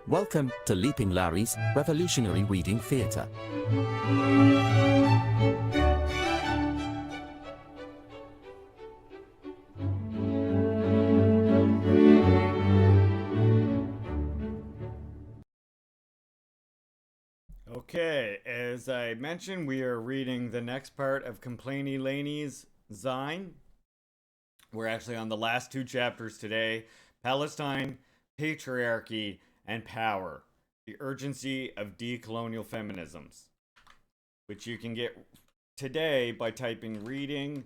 Welcome to Leaping Larry's Revolutionary Reading Theatre. Okay, as I mentioned, we are reading the next part of Complainie Lainie's Zine. We're actually on the last two chapters today: Palestine, Patriarchy, and Power. The Urgency of Decolonial Feminisms, which you can get today by typing reading.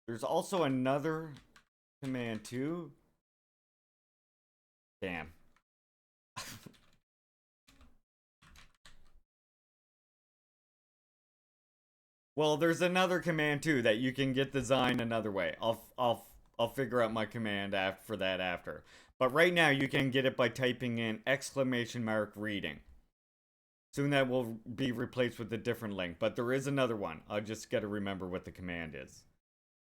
There's also another command too. Damn. Well, there's another command too that you can get the Zine another way. I'll figure out my command for that after. But right now you can get it by typing in !reading. Soon that will be replaced with a different link, but there is another one. I just got to remember what the command is.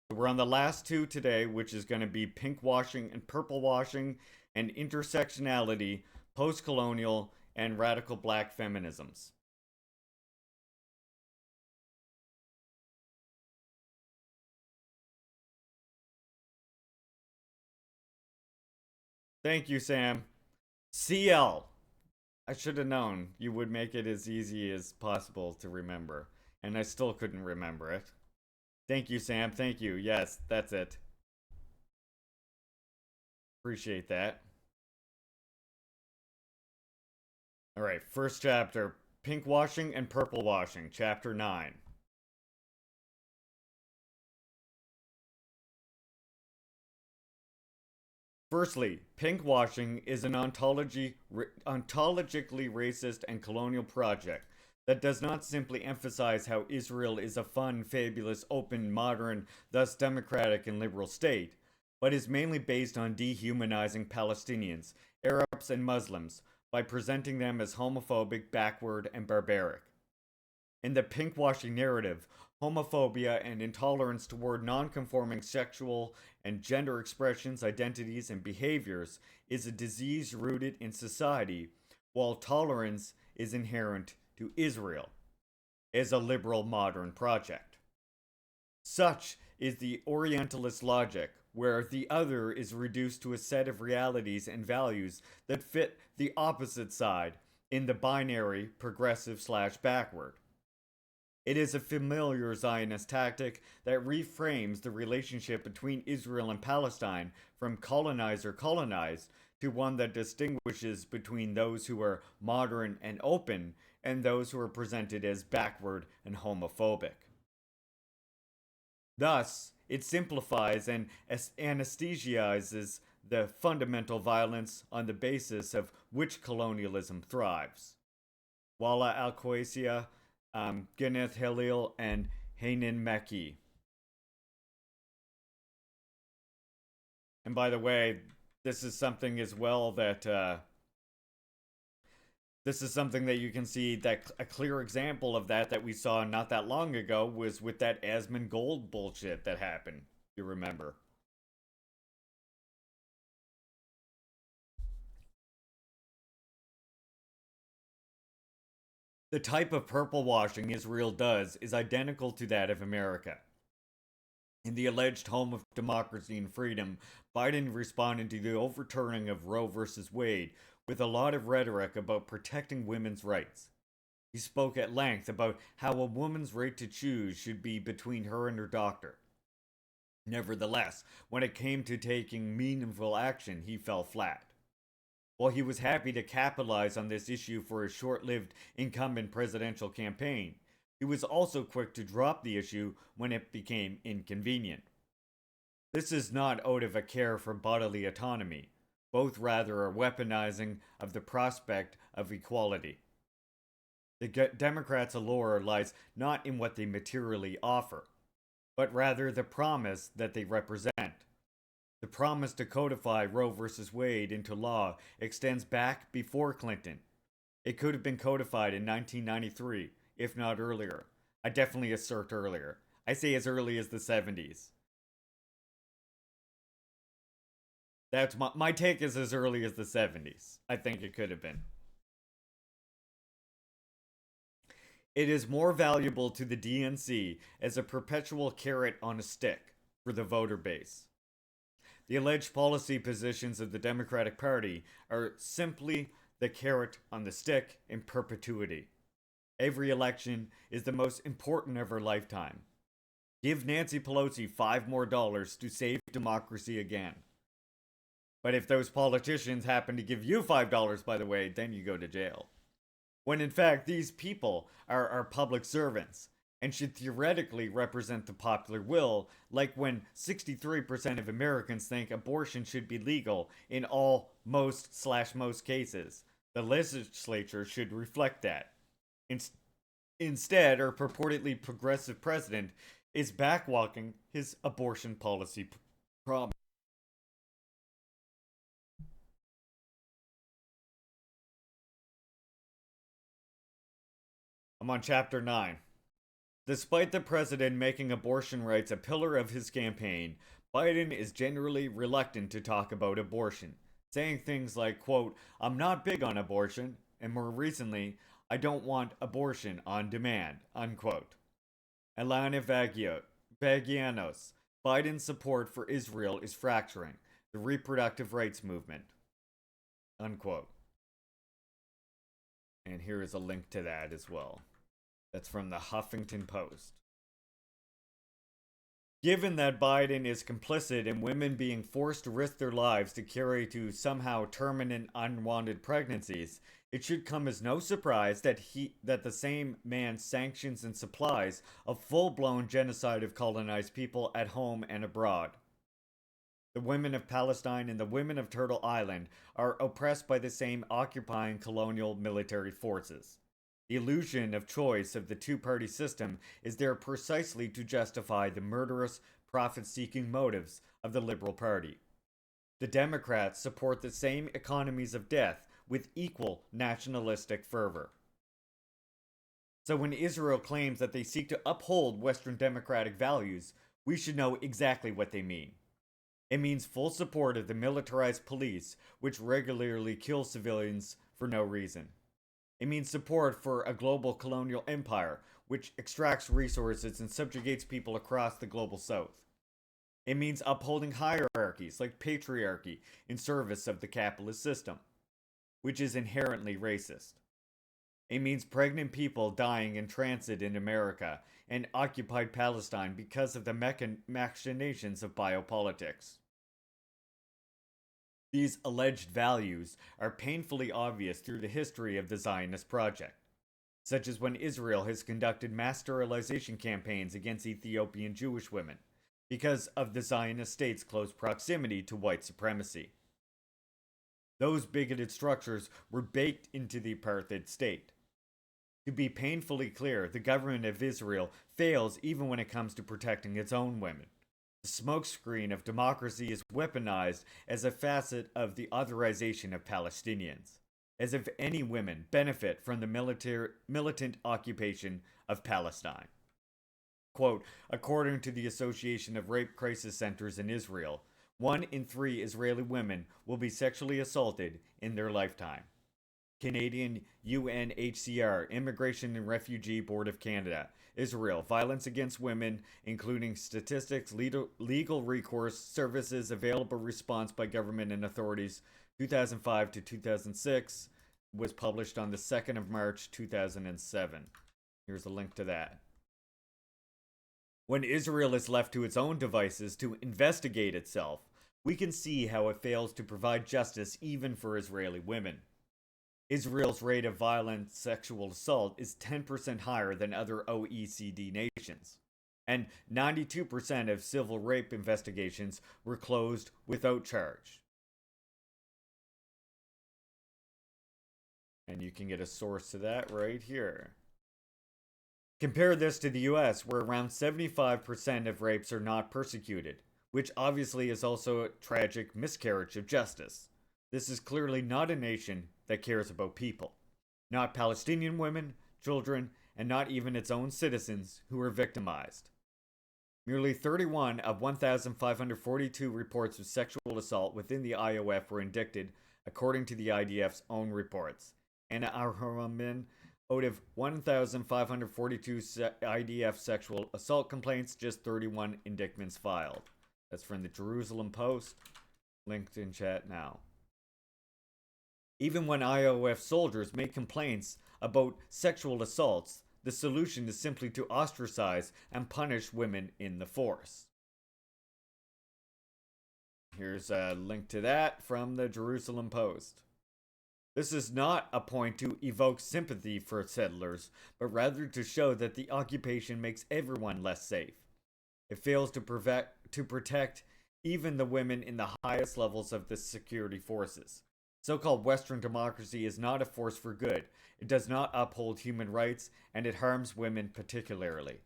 So we're on the last two today, which is going to be pink washing and purple washing, and intersectionality, post-colonial, and radical black feminisms. Thank you, Sam. CL. I should have known you would make it as easy as possible to remember, and I still couldn't remember it. Thank you, Sam. Thank you. Yes, that's it. Appreciate that. All right, first chapter, pink washing and purple washing, chapter 9. Firstly, pinkwashing is an ontologically racist and colonial project that does not simply emphasize how Israel is a fun, fabulous, open, modern, thus democratic and liberal state, but is mainly based on dehumanizing Palestinians, Arabs, and Muslims by presenting them as homophobic, backward, and barbaric. In the pinkwashing narrative, homophobia and intolerance toward non-conforming sexual and gender expressions, identities, and behaviors is a disease rooted in society, while tolerance is inherent to Israel as a liberal modern project. Such is the Orientalist logic, where the other is reduced to a set of realities and values that fit the opposite side in the binary progressive/backward. It is a familiar Zionist tactic that reframes the relationship between Israel and Palestine from colonizer-colonized to one that distinguishes between those who are modern and open and those who are presented as backward and homophobic. Thus, it simplifies and anesthetizes the fundamental violence on the basis of which colonialism thrives. Walla Al-Qwasia, Gwyneth Halil, and Hanan Meki. And by the way, this is something as well that this is something that you can see that a clear example of that we saw not that long ago was with that Asmund Gold bullshit that happened. You remember? The type of purple washing Israel does is identical to that of America. In the alleged home of democracy and freedom, Biden responded to the overturning of Roe v. Wade with a lot of rhetoric about protecting women's rights. He spoke at length about how a woman's right to choose should be between her and her doctor. Nevertheless, when it came to taking meaningful action, he fell flat. While he was happy to capitalize on this issue for his short lived incumbent presidential campaign, he was also quick to drop the issue when it became inconvenient. This is not out of a care for bodily autonomy, both rather a weaponizing of the prospect of equality. The Democrats' allure lies not in what they materially offer, but rather the promise that they represent. The promise to codify Roe v. Wade into law extends back before Clinton. It could have been codified in 1993, if not earlier. I definitely assert earlier. I say as early as the 70s. That's my take is as early as the 70s. I think it could have been. It is more valuable to the DNC as a perpetual carrot on a stick for the voter base. The alleged policy positions of the Democratic Party are simply the carrot on the stick in perpetuity. Every election is the most important of her lifetime. Give Nancy Pelosi $5 more to save democracy again. But if those politicians happen to give you $5, by the way, then you go to jail. When in fact, these people are public servants and should theoretically represent the popular will, like when 63% of Americans think abortion should be legal in all most cases. The legislature should reflect that. Instead, our purportedly progressive president is backwalking his abortion policy promise. I'm on chapter 9. Despite the president making abortion rights a pillar of his campaign, Biden is generally reluctant to talk about abortion, saying things like, quote, "I'm not big on abortion," and more recently, "I don't want abortion on demand," unquote. Elena Vagianos, Biden's support for Israel is fracturing the reproductive rights movement, unquote. And here is a link to that as well. That's from the Huffington Post. Given that Biden is complicit in women being forced to risk their lives to carry to somehow terminate unwanted pregnancies, it should come as no surprise that the same man sanctions and supplies a full-blown genocide of colonized people at home and abroad. The women of Palestine and the women of Turtle Island are oppressed by the same occupying colonial military forces. The illusion of choice of the two-party system is there precisely to justify the murderous, profit-seeking motives of the Liberal Party. The Democrats support the same economies of death with equal nationalistic fervor. So when Israel claims that they seek to uphold Western democratic values, we should know exactly what they mean. It means full support of the militarized police, which regularly kill civilians for no reason. It means support for a global colonial empire, which extracts resources and subjugates people across the global south. It means upholding hierarchies like patriarchy in service of the capitalist system, which is inherently racist. It means pregnant people dying in transit in America and occupied Palestine because of the machinations of biopolitics. These alleged values are painfully obvious through the history of the Zionist project, such as when Israel has conducted mass sterilization campaigns against Ethiopian Jewish women because of the Zionist state's close proximity to white supremacy. Those bigoted structures were baked into the apartheid state. To be painfully clear, the government of Israel fails even when it comes to protecting its own women. The smokescreen of democracy is weaponized as a facet of the authorization of Palestinians, as if any women benefit from the militant occupation of Palestine. Quote, according to the Association of Rape Crisis Centers in Israel, 1 in 3 Israeli women will be sexually assaulted in their lifetime. Canadian UNHCR, Immigration and Refugee Board of Canada, Israel, violence against women, including statistics, legal recourse, services, available response by government and authorities, 2005 to 2006, was published on the 2nd of March, 2007. Here's a link to that. When Israel is left to its own devices to investigate itself, we can see how it fails to provide justice even for Israeli women. Israel's rate of violent sexual assault is 10% higher than other OECD nations, and 92% of civil rape investigations were closed without charge. And you can get a source to that right here. Compare this to the US, where around 75% of rapes are not persecuted, which obviously is also a tragic miscarriage of justice. This is clearly not a nation that cares about people. Not Palestinian women, children, and not even its own citizens who are victimized. Merely 31 of 1,542 reports of sexual assault within the IOF were indicted, according to the IDF's own reports. Anna Arhamin, out of 1,542 IDF sexual assault complaints, just 31 indictments filed. That's from the Jerusalem Post, linked in chat now. Even when IOF soldiers make complaints about sexual assaults, the solution is simply to ostracize and punish women in the force. Here's a link to that from the Jerusalem Post. This is not a point to evoke sympathy for settlers, but rather to show that the occupation makes everyone less safe. It fails to protect even the women in the highest levels of the security forces. So-called Western democracy is not a force for good. It does not uphold human rights, and it harms women particularly.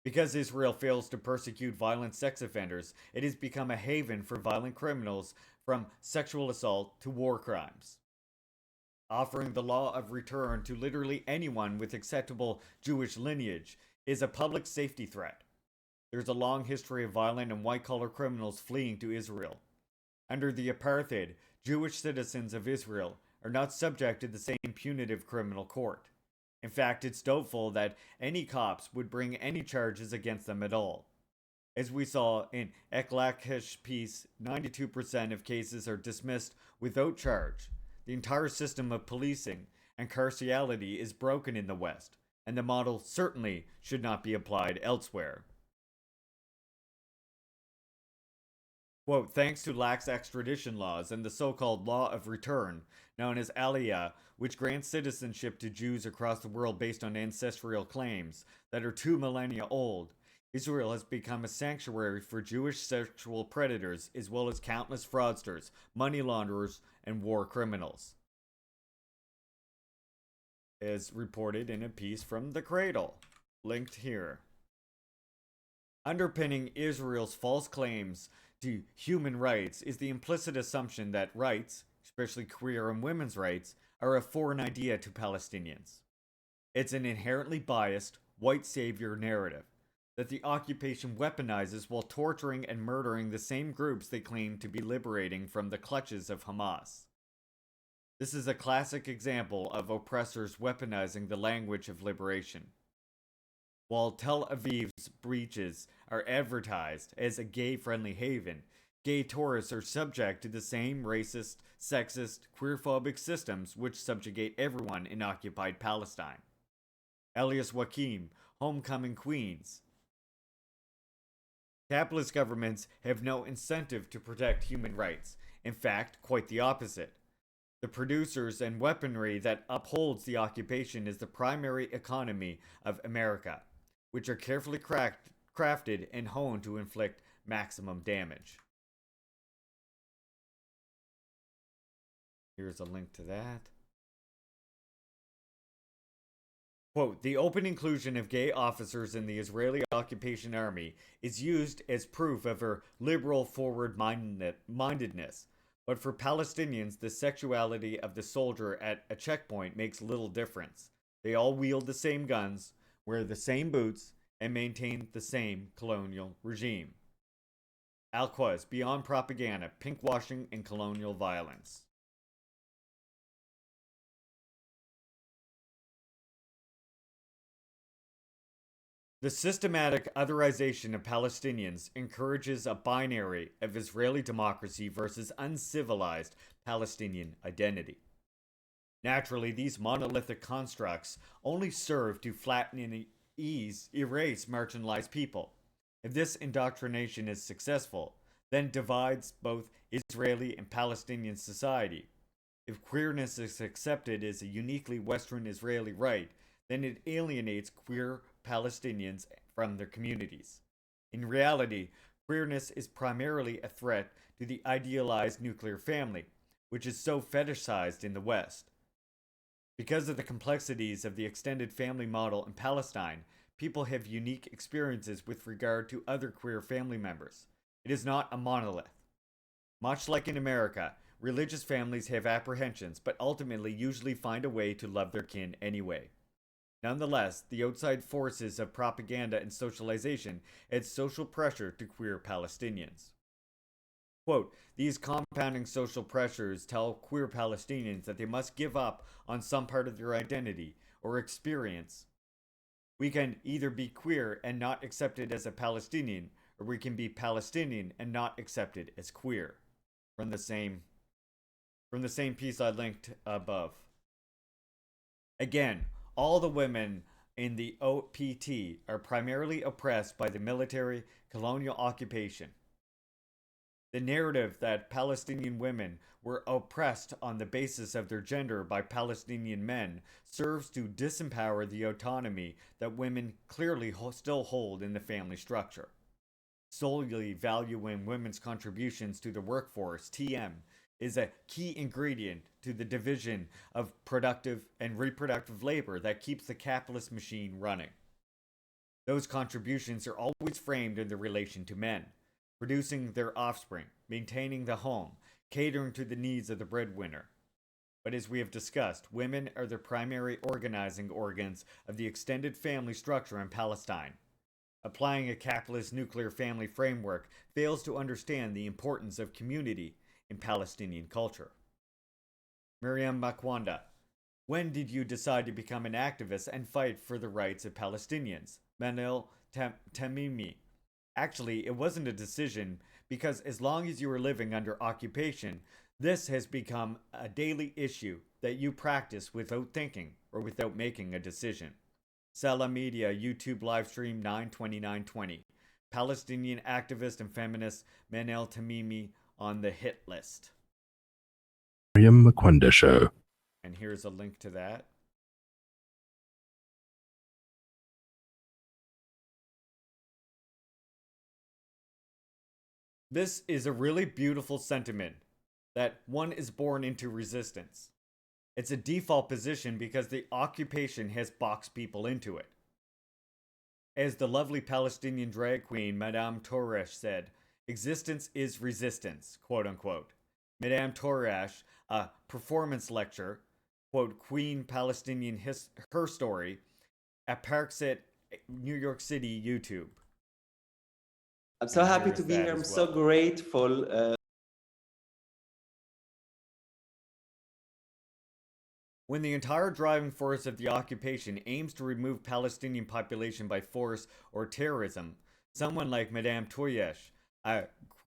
Because Israel fails to persecute violent sex offenders, it has become a haven for violent criminals, from sexual assault to war crimes. Offering the law of return to literally anyone with acceptable Jewish lineage is a public safety threat. There's a long history of violent and white-collar criminals fleeing to Israel. Under the apartheid, Jewish citizens of Israel are not subject to the same punitive criminal court. In fact, it's doubtful that any cops would bring any charges against them at all. As we saw in Eklakish Peace, 92% of cases are dismissed without charge. The entire system of policing and carcerality is broken in the West, and the model certainly should not be applied elsewhere. Quote, thanks to lax extradition laws and the so-called law of return, known as Aliyah, which grants citizenship to Jews across the world based on ancestral claims that are 2 millennia old, Israel has become a sanctuary for Jewish sexual predators, as well as countless fraudsters, money launderers, and war criminals. As reported in a piece from The Cradle, linked here. Underpinning Israel's false claims to human rights is the implicit assumption that rights, especially queer and women's rights, are a foreign idea to Palestinians. It's an inherently biased, white savior narrative that the occupation weaponizes while torturing and murdering the same groups they claim to be liberating from the clutches of Hamas. This is a classic example of oppressors weaponizing the language of liberation. While Tel Aviv's beaches are advertised as a gay-friendly haven, gay tourists are subject to the same racist, sexist, queerphobic systems which subjugate everyone in occupied Palestine. Elias Wakim, Homecoming Queens. Capitalist governments have no incentive to protect human rights. In fact, quite the opposite. The producers and weaponry that upholds the occupation is the primary economy of America, which are carefully crafted and honed to inflict maximum damage. Here's a link to that. Quote, the open inclusion of gay officers in the Israeli occupation army is used as proof of her liberal forward mindedness. But for Palestinians, the sexuality of the soldier at a checkpoint makes little difference. They all wield the same guns, wear the same boots, and maintain the same colonial regime. Al-Quds, Beyond Propaganda, Pinkwashing and Colonial Violence. The systematic otherization of Palestinians encourages a binary of Israeli democracy versus uncivilized Palestinian identity. Naturally, these monolithic constructs only serve to flatten and erase marginalized people. If this indoctrination is successful, then divides both Israeli and Palestinian society. If queerness is accepted as a uniquely Western Israeli right, then it alienates queer Palestinians from their communities. In reality, queerness is primarily a threat to the idealized nuclear family, which is so fetishized in the West. Because of the complexities of the extended family model in Palestine, people have unique experiences with regard to other queer family members. It is not a monolith. Much like in America, religious families have apprehensions, but ultimately usually find a way to love their kin anyway. Nonetheless, the outside forces of propaganda and socialization add social pressure to queer Palestinians. Quote, these compounding social pressures tell queer Palestinians that they must give up on some part of their identity or experience. We can either be queer and not accepted as a Palestinian, or we can be Palestinian and not accepted as queer. From the same piece I linked above. Again, all the women in the OPT are primarily oppressed by the military colonial occupation. The narrative that Palestinian women were oppressed on the basis of their gender by Palestinian men serves to disempower the autonomy that women clearly still hold in the family structure. Solely valuing women's contributions to the workforce, TM, is a key ingredient to the division of productive and reproductive labor that keeps the capitalist machine running. Those contributions are always framed in their relation to men, producing their offspring, maintaining the home, catering to the needs of the breadwinner. But as we have discussed, women are the primary organizing organs of the extended family structure in Palestine. Applying a capitalist nuclear family framework fails to understand the importance of community in Palestinian culture. Miriam Makwanda, when did you decide to become an activist and fight for the rights of Palestinians? Manil Tamimi, actually, it wasn't a decision because as long as you were living under occupation, this has become a daily issue that you practice without thinking or without making a decision. Sala Media YouTube livestream 9/29/20. Palestinian activist and feminist Manel Tamimi on the hit list. Miriam Makwanda Show. And here's a link to that. This is a really beautiful sentiment that one is born into resistance. It's a default position because the occupation has boxed people into it. As the lovely Palestinian drag queen Madame Toresh said, existence is resistance, quote unquote. Madame Toresh, a performance lecture, quote, Queen Palestinian Her Story, at Parkside, New York City, YouTube. I'm so happy to be here. I'm so grateful. When the entire driving force of the occupation aims to remove Palestinian population by force or terrorism, someone like Madame Toyesh, a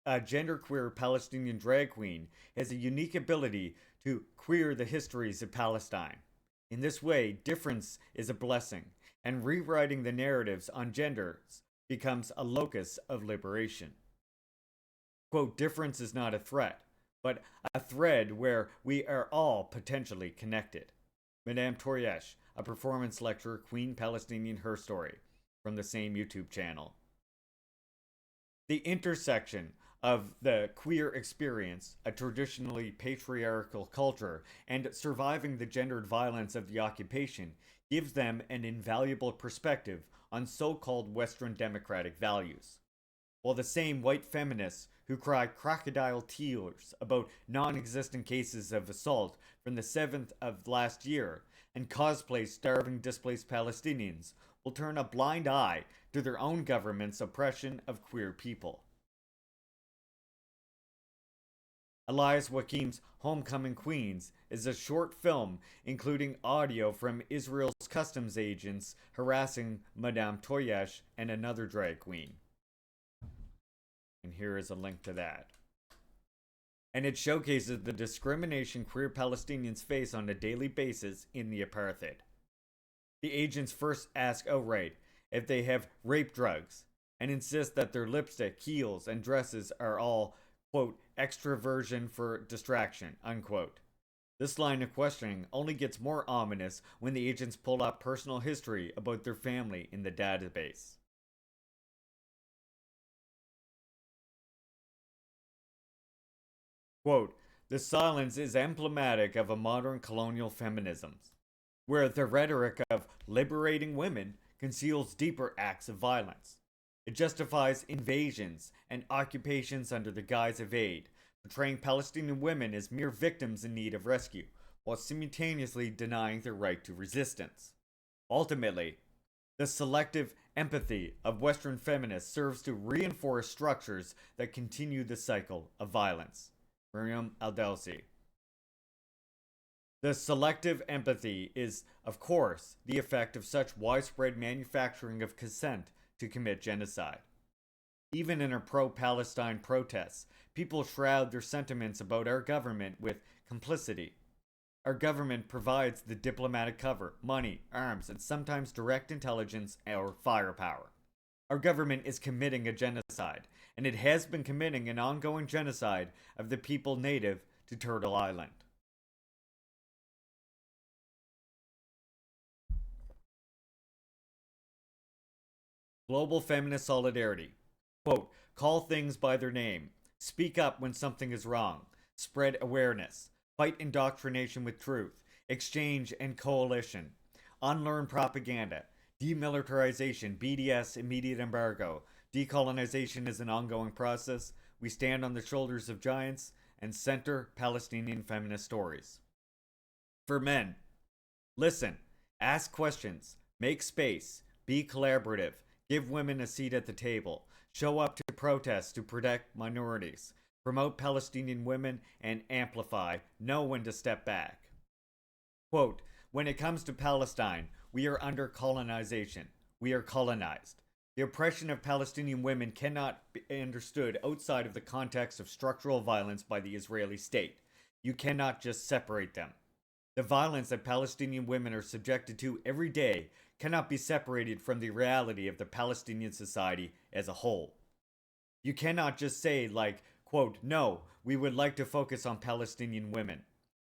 genderqueer Palestinian drag queen, has a unique ability to queer the histories of Palestine. In this way, difference is a blessing, and rewriting the narratives on genders becomes a locus of liberation. Quote, difference is not a threat, but a thread where we are all potentially connected. Madame Toresh, a performance lecturer, Queen Palestinian Her Story, from the same YouTube channel. The intersection of the queer experience, a traditionally patriarchal culture, and surviving the gendered violence of the occupation gives them an invaluable perspective on so-called Western democratic values. While the same white feminists who cry crocodile tears about non-existent cases of assault from the 7th of last year and cosplay starving displaced Palestinians will turn a blind eye to their own government's oppression of queer people. Elias Wakim's Homecoming Queens is a short film including audio from Israel's customs agents harassing Madame Toyesh and another drag queen. And here is a link to that. And it showcases the discrimination queer Palestinians face on a daily basis in the apartheid. The agents first ask outright if they have rape drugs and insist that their lipstick, heels, and dresses are all, quote, extraversion for distraction, unquote. This line of questioning only gets more ominous when the agents pull up personal history about their family in the database. Quote, the silence is emblematic of a modern colonial feminism, where the rhetoric of liberating women conceals deeper acts of violence. It justifies invasions and occupations under the guise of aid, portraying Palestinian women as mere victims in need of rescue, while simultaneously denying their right to resistance. Ultimately, the selective empathy of Western feminists serves to reinforce structures that continue the cycle of violence. Miriam Aldousi. The selective empathy is, of course, the effect of such widespread manufacturing of consent to commit genocide. Even in our pro-Palestine protests, people shroud their sentiments about our government with complicity. Our government provides the diplomatic cover, money, arms, and sometimes direct intelligence or firepower. Our government is committing a genocide, and it has been committing an ongoing genocide of the people native to Turtle Island. Global feminist solidarity. Quote, call things by their name. Speak up when something is wrong. Spread awareness. Fight indoctrination with truth. Exchange and coalition. Unlearn propaganda. Demilitarization, BDS, immediate embargo. Decolonization is an ongoing process. We stand on the shoulders of giants and center Palestinian feminist stories. For men, listen, ask questions, make space, be collaborative, give women a seat at the table, show up to protests to protect minorities, promote Palestinian women, and amplify, know when to step back. Quote, when it comes to Palestine, we are under colonization. We are colonized. The oppression of Palestinian women cannot be understood outside of the context of structural violence by the Israeli state. You cannot just separate them. The violence that Palestinian women are subjected to every day cannot be separated from the reality of the Palestinian society as a whole. You cannot just say, like, quote, no, we would like to focus on Palestinian women.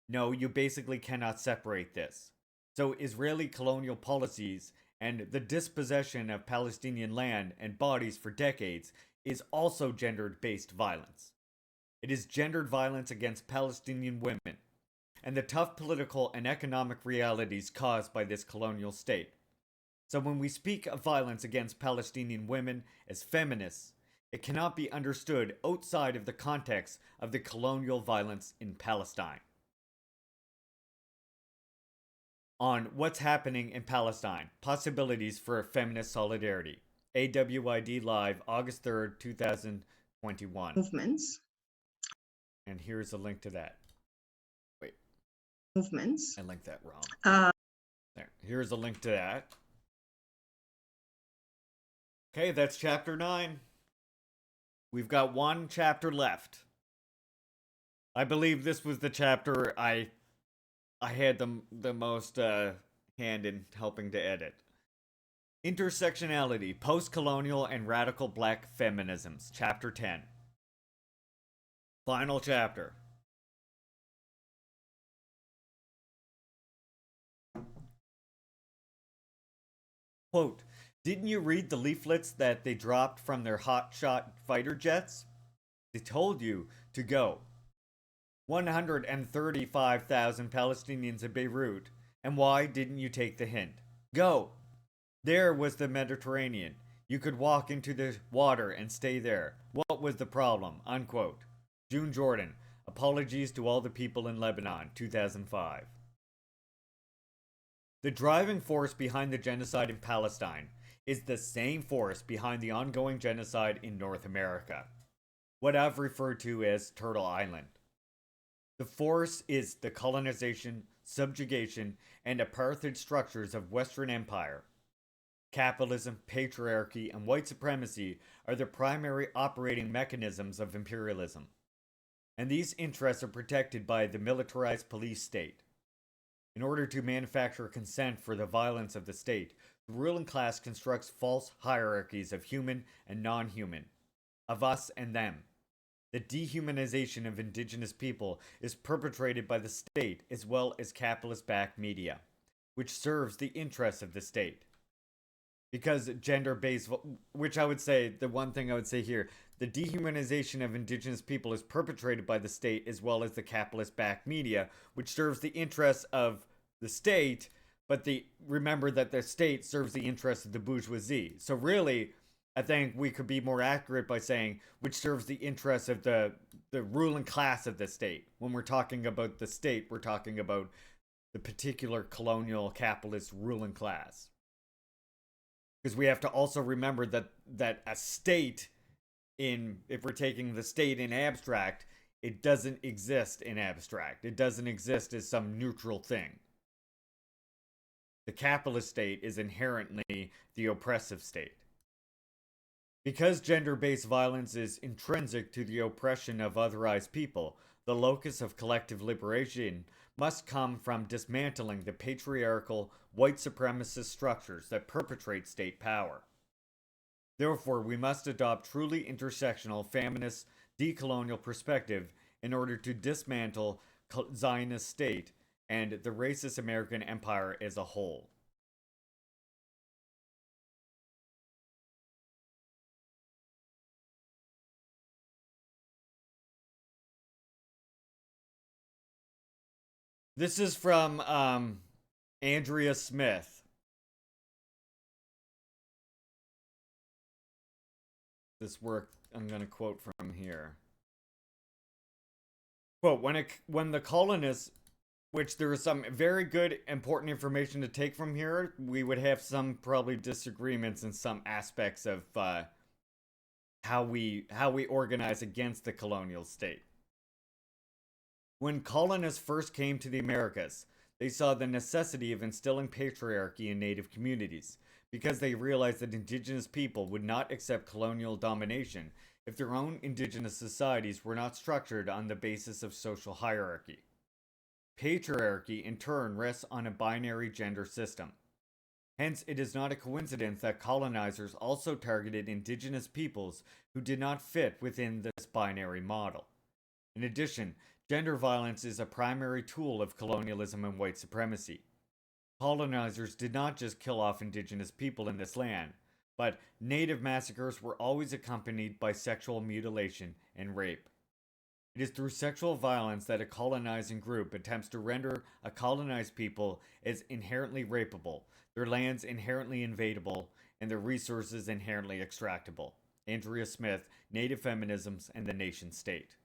No, you basically cannot separate this. So Israeli colonial policies and the dispossession of Palestinian land and bodies for decades is also gendered-based violence. It is gendered violence against Palestinian women, and the tough political and economic realities caused by this colonial state. So when we speak of violence against Palestinian women as feminists, it cannot be understood outside of the context of the colonial violence in Palestine. On what's happening in Palestine, possibilities for feminist solidarity. AWID Live, August 3rd, 2021. Movements. And here's a link to that. Wait. Movements. I linked that wrong. There. Here's a link to that. Okay, that's chapter 9. We've got one chapter left. I believe this was the chapter I had the most hand in helping to edit. Intersectionality, Post-Colonial and Radical Black Feminisms, Chapter 10. Final chapter. Quote, didn't you read the leaflets that they dropped from their hotshot fighter jets? They told you to go. 135,000 Palestinians in Beirut. And why didn't you take the hint? Go! There was the Mediterranean. You could walk into the water and stay there. What was the problem? Unquote. June Jordan. Apologies to all the people in Lebanon, 2005. The driving force behind the genocide in Palestine is the same force behind the ongoing genocide in North America, what I've referred to as Turtle Island. The force is the colonization, subjugation, and apartheid structures of Western Empire. Capitalism, patriarchy, and white supremacy are the primary operating mechanisms of imperialism. And these interests are protected by the militarized police state. In order to manufacture consent for the violence of the state, the ruling class constructs false hierarchies of human and non-human, of us and them. The dehumanization of indigenous people is perpetrated by the state as well as capitalist-backed media, which serves the interests of the state. Because gender-based, which I would say, the one thing I would say here, the dehumanization of indigenous people is perpetrated by the state as well as the capitalist-backed media, which serves the interests of the state, but remember that the state serves the interests of the bourgeoisie. So really, I think we could be more accurate by saying which serves the interests of the ruling class of the state. When we're talking about the state, we're talking about the particular colonial capitalist ruling class. Because we have to also remember that a state, if we're taking the state in abstract, it doesn't exist in abstract. It doesn't exist as some neutral thing. The capitalist state is inherently the oppressive state. Because gender-based violence is intrinsic to the oppression of otherized people, the locus of collective liberation must come from dismantling the patriarchal, white supremacist structures that perpetrate state power. Therefore, we must adopt truly intersectional, feminist, decolonial perspective in order to dismantle Zionist state and the racist American empire as a whole. This is from Andrea Smith. This work I'm going to quote from here. Quote, when the colonists, which there is some very good important information to take from here, we would have some probably disagreements in some aspects of how we organize against the colonial state. When colonists first came to the Americas, they saw the necessity of instilling patriarchy in native communities because they realized that indigenous people would not accept colonial domination if their own indigenous societies were not structured on the basis of social hierarchy. Patriarchy, in turn, rests on a binary gender system. Hence, it is not a coincidence that colonizers also targeted indigenous peoples who did not fit within this binary model. In addition, gender violence is a primary tool of colonialism and white supremacy. Colonizers did not just kill off indigenous people in this land, but native massacres were always accompanied by sexual mutilation and rape. It is through sexual violence that a colonizing group attempts to render a colonized people as inherently rapeable, their lands inherently invadable, and their resources inherently extractable. Andrea Smith, Native Feminisms and the Nation State.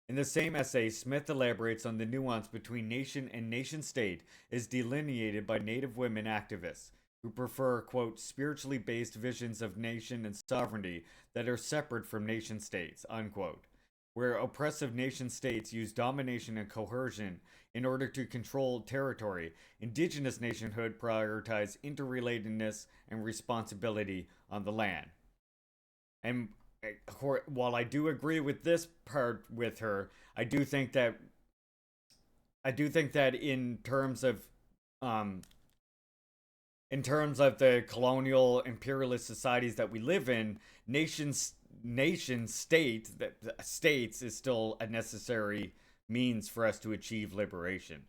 In the same essay, Smith elaborates on the nuance between nation and nation-state as delineated by Native women activists, who prefer, quote, spiritually based visions of nation and sovereignty that are separate from nation-states, unquote, where oppressive nation-states use domination and coercion in order to control territory. Indigenous nationhood prioritize interrelatedness and responsibility on the land. And while I do agree with this part with her, I do think that in terms of the colonial imperialist societies that we live in, states is still a necessary means for us to achieve liberation.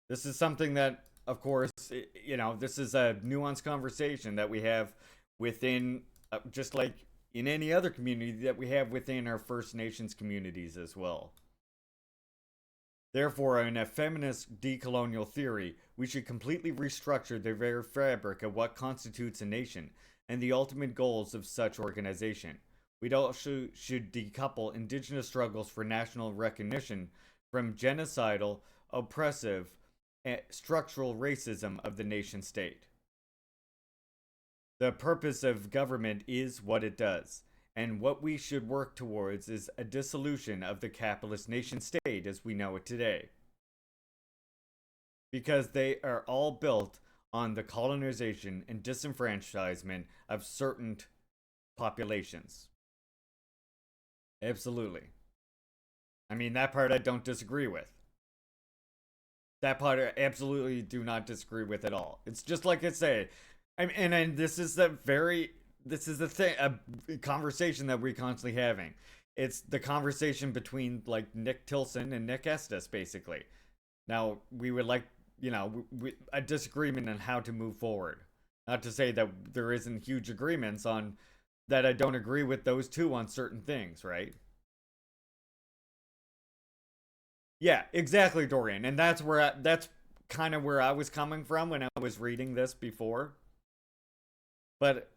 This is something that, of course, this is a nuanced conversation that we have within just like in any other community that we have within our First Nations communities as well. Therefore, in a feminist decolonial theory, we should completely restructure the very fabric of what constitutes a nation and the ultimate goals of such organization. We also should decouple indigenous struggles for national recognition from genocidal, oppressive, and structural racism of the nation state. The purpose of government is what it does, and what we should work towards is a dissolution of the capitalist nation state as we know it today. Because they are all built on the colonization and disenfranchisement of certain populations. Absolutely. I mean, that part I don't disagree with. That part I absolutely do not disagree with at all. It's just like I say, and this is the thing, a conversation that we're constantly having. It's the conversation between like Nick Tilson and Nick Estes, basically. Now, we would like, a disagreement on how to move forward. Not to say that there isn't huge agreements on that I don't agree with those two on certain things, right? Yeah, exactly, Dorian. And that's kind of where I was coming from when I was reading this before. But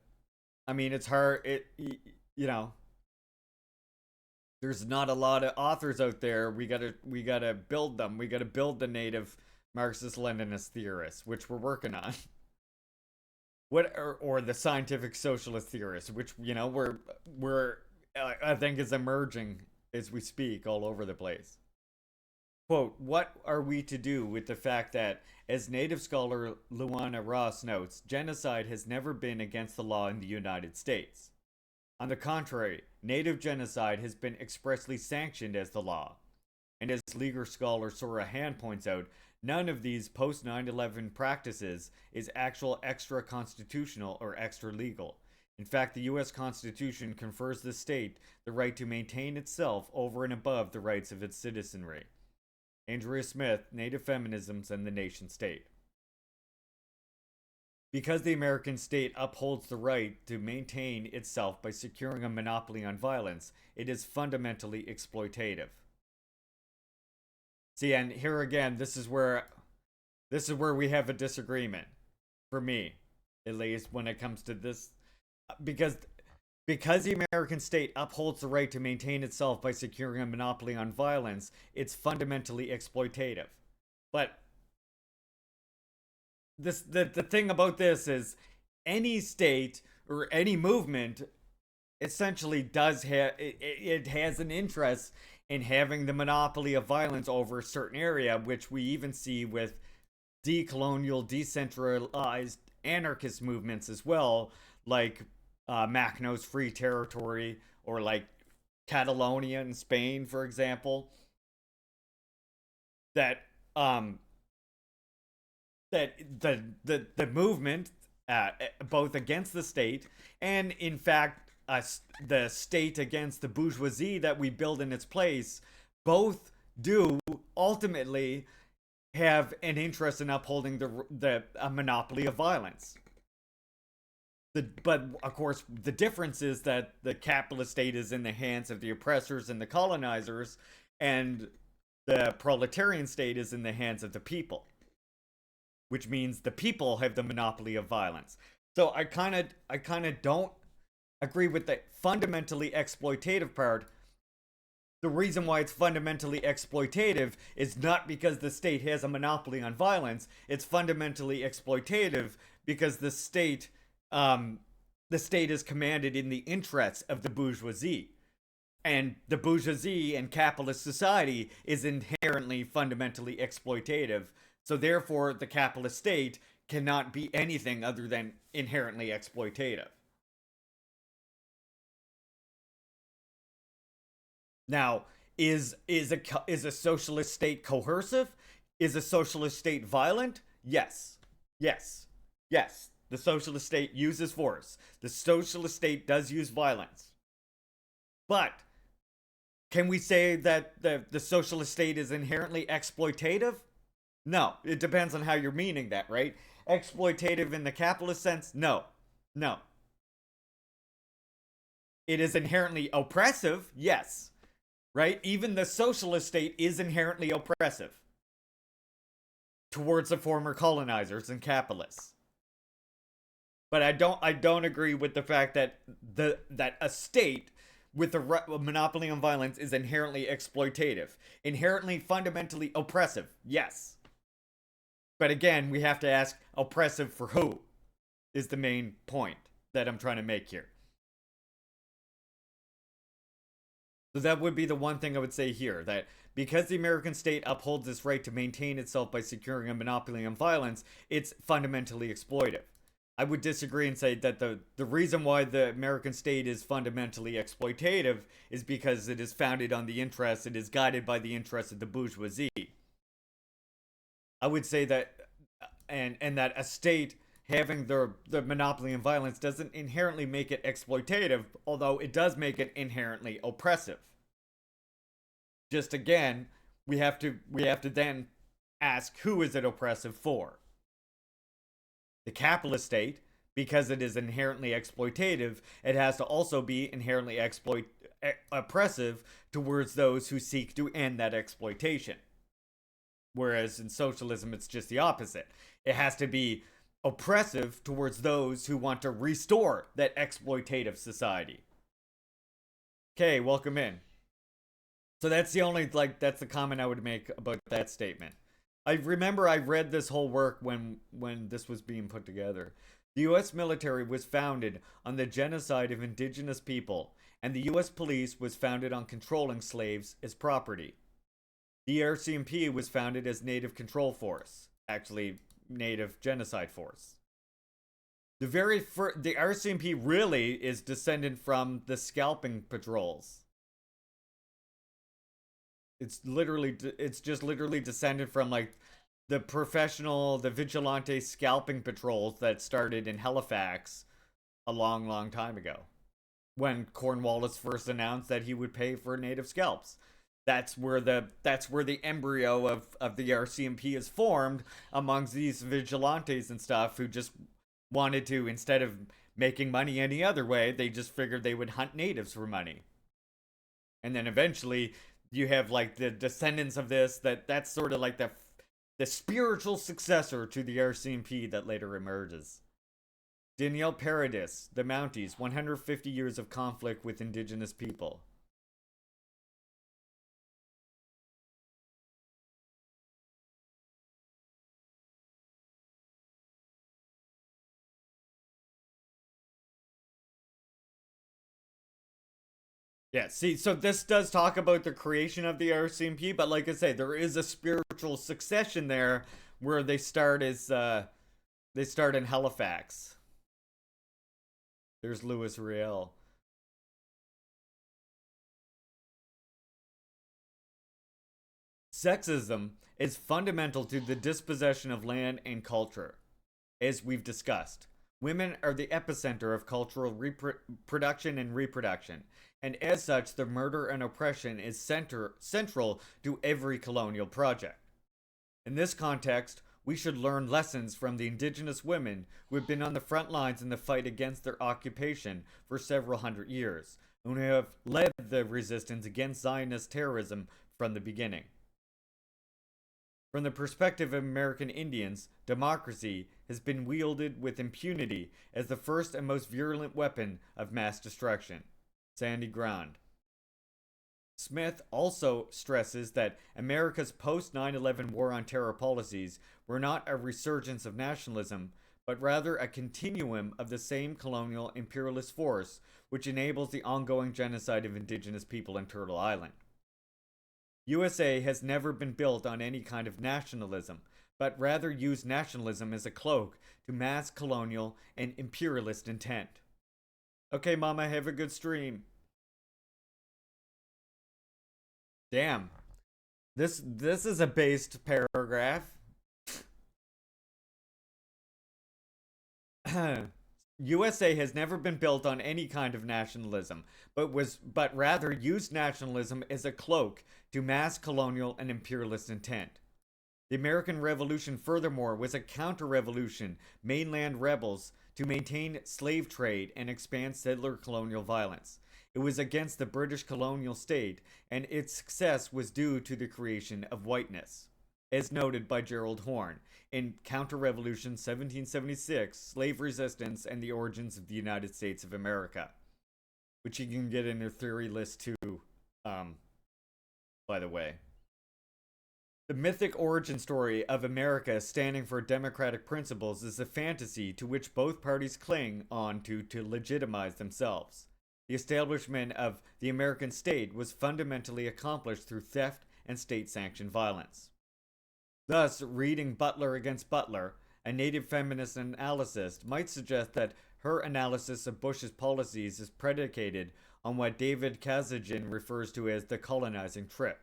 I mean, it's hard. There's not a lot of authors out there. We gotta build them. We gotta build the native Marxist-Leninist theorists, which we're working on. Or the scientific socialist theorists, which we're I think is emerging as we speak all over the place. Quote, what are we to do with the fact that, as native scholar Luana Ross notes, genocide has never been against the law in the United States? On the contrary, native genocide has been expressly sanctioned as the law. And as legal scholar Sora Han points out, none of these post 9/11 practices is actual extra constitutional or extra legal. In fact, the U.S. Constitution confers the state the right to maintain itself over and above the rights of its citizenry. Andrea Smith, Native Feminisms and the Nation State. Because the American state upholds the right to maintain itself by securing a monopoly on violence, it is fundamentally exploitative. See, and here again, this is where we have a disagreement, for me, at least when it comes to this, because the American state upholds the right to maintain itself by securing a monopoly on violence, it's fundamentally exploitative. But the thing about this is, any state or any movement essentially does have it has an interest in having the monopoly of violence over a certain area, which we even see with decolonial, decentralized anarchist movements as well, like Macno's Free Territory, or like Catalonia in Spain, for example. That the movement, both against the state and, in fact, the state against the bourgeoisie that we build in its place, both do ultimately have an interest in upholding a monopoly of violence. But of course, the difference is that the capitalist state is in the hands of the oppressors and the colonizers, and the proletarian state is in the hands of the people, which means the people have the monopoly of violence. So I kind of don't agree with the fundamentally exploitative part. The reason why it's fundamentally exploitative is not because the state has a monopoly on violence. It's fundamentally exploitative because the state is commanded in the interests of the bourgeoisie. And the bourgeoisie and capitalist society is inherently fundamentally exploitative. So therefore, the capitalist state cannot be anything other than inherently exploitative. Now, is a socialist state coercive? Is a socialist state violent? Yes. Yes. Yes. The socialist state uses force. The socialist state does use violence. But can we say that the socialist state is inherently exploitative? No. It depends on how you're meaning that, right? Exploitative in the capitalist sense? No. No. it is inherently oppressive, yes, right? Even the socialist state is inherently oppressive towards the former colonizers and capitalists. But I don't agree with the fact that that a state with a monopoly on violence is inherently exploitative, inherently fundamentally oppressive. Yes. But again, we have to ask, oppressive for who is the main point that I'm trying to make here. So that would be the one thing I would say here, that because the American state upholds its right to maintain itself by securing a monopoly on violence, it's fundamentally exploitive. I would disagree and say that the reason why the American state is fundamentally exploitative is because it is founded on the interests, it is guided by the interests of the bourgeoisie. I would say that, and that a state having the monopoly on violence doesn't inherently make it exploitative, although it does make it inherently oppressive. Just again, we have to then ask, who is it oppressive for? The capitalist state, because it is inherently exploitative, it has to also be inherently oppressive towards those who seek to end that exploitation. Whereas in socialism, it's just the opposite. It has to be oppressive towards those who want to restore that exploitative society. Okay, welcome in. So that's the only, that's the comment I would make about that statement. I remember I read this whole work when this was being put together. The U.S. military was founded on the genocide of indigenous people, and the U.S. police was founded on controlling slaves as property. The RCMP was founded as Native Control Force, actually Native Genocide Force. The RCMP really is descended from the scalping patrols. It's just literally descended from the vigilante scalping patrols that started in Halifax a long, long time ago, when Cornwallis first announced that he would pay for native scalps. That's where the embryo of the RCMP is formed amongst these vigilantes and stuff who just wanted to, instead of making money any other way, they just figured they would hunt natives for money. And then eventually you have the descendants of this, that's sort of like the spiritual successor to the RCMP that later emerges. Danielle Paradis, The Mounties, 150 Years of Conflict with Indigenous People. Yeah, see, so this does talk about the creation of the RCMP, but like I say, there is a spiritual succession there where they start in Halifax. There's Louis Riel. Sexism is fundamental to the dispossession of land and culture, as we've discussed. Women are the epicenter of cultural production and reproduction, and as such, the murder and oppression is central to every colonial project. In this context, we should learn lessons from the indigenous women who have been on the front lines in the fight against their occupation for several hundred years, and who have led the resistance against Zionist terrorism from the beginning. From the perspective of American Indians, democracy has been wielded with impunity as the first and most virulent weapon of mass destruction. Sandy Grand. Smith also stresses that America's post-9/11 war on terror policies were not a resurgence of nationalism, but rather a continuum of the same colonial imperialist force which enables the ongoing genocide of indigenous people in Turtle Island. USA has never been built on any kind of nationalism, but rather used nationalism as a cloak to mass colonial and imperialist intent. Okay, Mama, have a good stream. Damn. This is a based paragraph. USA has never been built on any kind of nationalism, but rather used nationalism as a cloak to mass colonial and imperialist intent. The American Revolution, furthermore, was a counter-revolution, mainland rebels to maintain slave trade and expand settler colonial violence. It was against the British colonial state, and its success was due to the creation of whiteness. As noted by Gerald Horne in Counter-Revolution 1776, Slave Resistance, and the Origins of the United States of America, which you can get in their theory list too, by the way. The mythic origin story of America standing for democratic principles is a fantasy to which both parties cling on to legitimize themselves. The establishment of the American state was fundamentally accomplished through theft and state-sanctioned violence. Thus, reading Butler against Butler, a native feminist analyst might suggest that her analysis of Bush's policies is predicated on what David Kazagin refers to as the colonizing trip.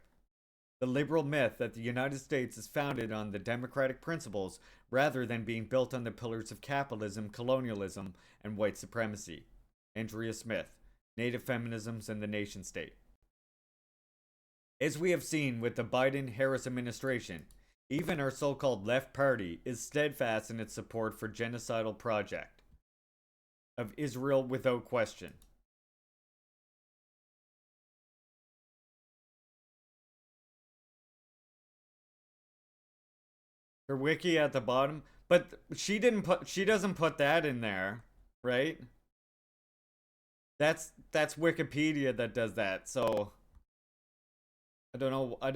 The liberal myth that the United States is founded on the democratic principles rather than being built on the pillars of capitalism, colonialism, and white supremacy. Andrea Smith, Native Feminisms and the Nation State. As we have seen with the Biden-Harris administration, even our so-called left party is steadfast in its support for genocidal project of Israel without question. Her wiki at the bottom, but she doesn't put that in there, right? That's Wikipedia that does that. So I don't know. I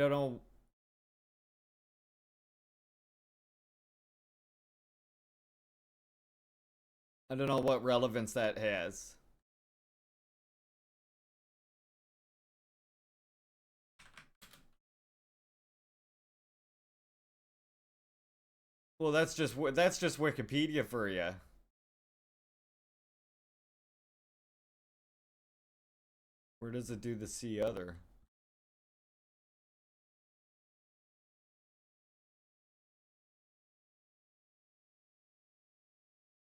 don't know what relevance that has. Well, that's just Wikipedia for you. Where does it do the see other?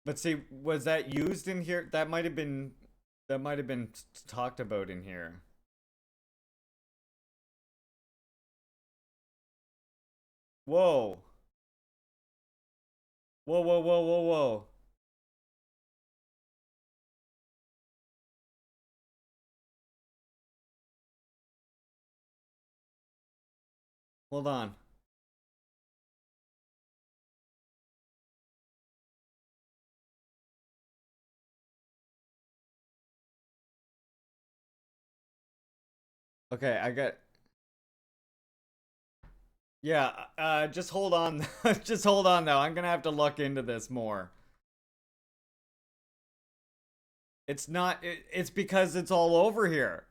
But see, was that used in here? That might have been talked about in here. Whoa. Whoa, whoa, whoa, whoa, whoa. Hold on. Okay, I got... Yeah, just hold on. Just hold on, though. I'm gonna have to look into this more. It's not... it's because it's all over here.